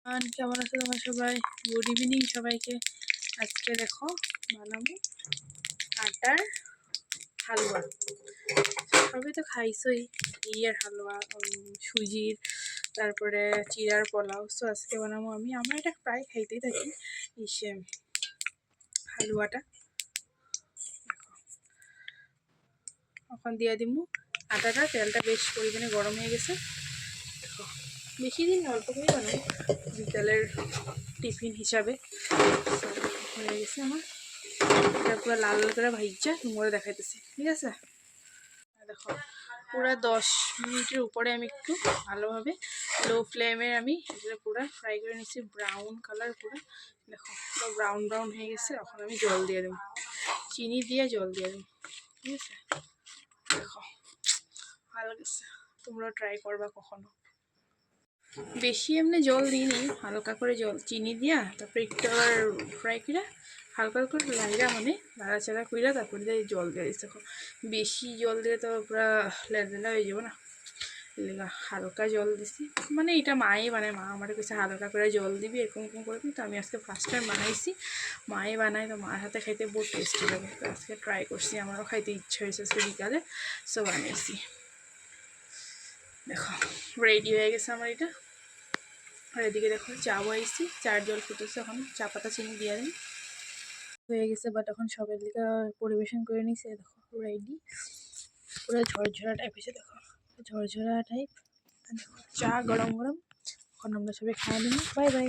কেমন আছো তোমরা সবাই? গুড ইভিনিং সবাইকে। আজকে দেখো বানাবো আটার হালুয়া। সবাই তো খাইছই ইয়ের হালুয়া, সুজির, তারপরে চিড়ার পোলাও। সো আজকে বানাবো আমরা এটা প্রায় খাইতেই থাকি ইসে হালুয়াটা। এখন দিয়ে দিমু আটাটা। তেলটা বেশ পরিমাণে গরম হয়ে গেছে। দেখো বেশি দিন অল্প করে বানাবো, বিকালের টিফিন হিসাবে। হয়ে গেছে আমার এটা পুরো লাল করে ভাইজা তোমার দেখাইতেছি, ঠিক আছে? দেখো পুরো 10 মিনিটের উপরে আমি একটু ভালোভাবে লো ফ্লেমে আমি এটা পুরো ফ্রাই করে নিচ্ছি, ব্রাউন কালার পুরো। দেখো পুরো ব্রাউন ব্রাউন হয়ে গেছে। এখন আমি জল দিয়ে দেবো, চিনি দিয়ে জল দিয়ে দেবো, ঠিক আছে? দেখো ভালো গেছে, তোমরাও ট্রাই করবা কখনো। বেশি এমনি জল দিইনি, হালকা করে জল চিনি দিয়া তারপরে একটু আবার ফ্রাই করে হালকা করে লাইরা মানে নাড়াচাড়া কইরা তারপরে দিয়ে জল দিয়ে দিচ্ছি। দেখো বেশি জল দিলে তো পুরা লেদা হয়ে যাবো না, হালকা জল দিছি। মানে এটা মায়ে বানায়, মা আমার কাছে হালকা করে জল দিবি এরকম এরকম করে। কিন্তু আমি আজকে ফার্স্ট টাইম বানাইছি, মায়ে বানায়, তো মার হাতে খাইতে বহুত টেস্টি লাগে। তো আজকে ট্রাই করছি, আমারও খাইতে ইচ্ছা হয়েছে আজকে বিকালে, সো বানিয়েছি। দেখো রেডি হয়ে গেছে আমার এটা। আর এদিকে দেখো চা বসাইছি, চার জল ফুটেছে, এখন চা পাতা চিনি দিয়ে দিন হয়ে গেছে। বাট এখন সবের দিকে পরিবেশন করে নিছে। দেখো রেডি, পুরো ঝরঝরা টাইপ হয়েছে। দেখো ঝরঝরা টাইপ। দেখো চা গরম গরম। এখন আমরা সবাই খাওয়া দিন। Bye bye.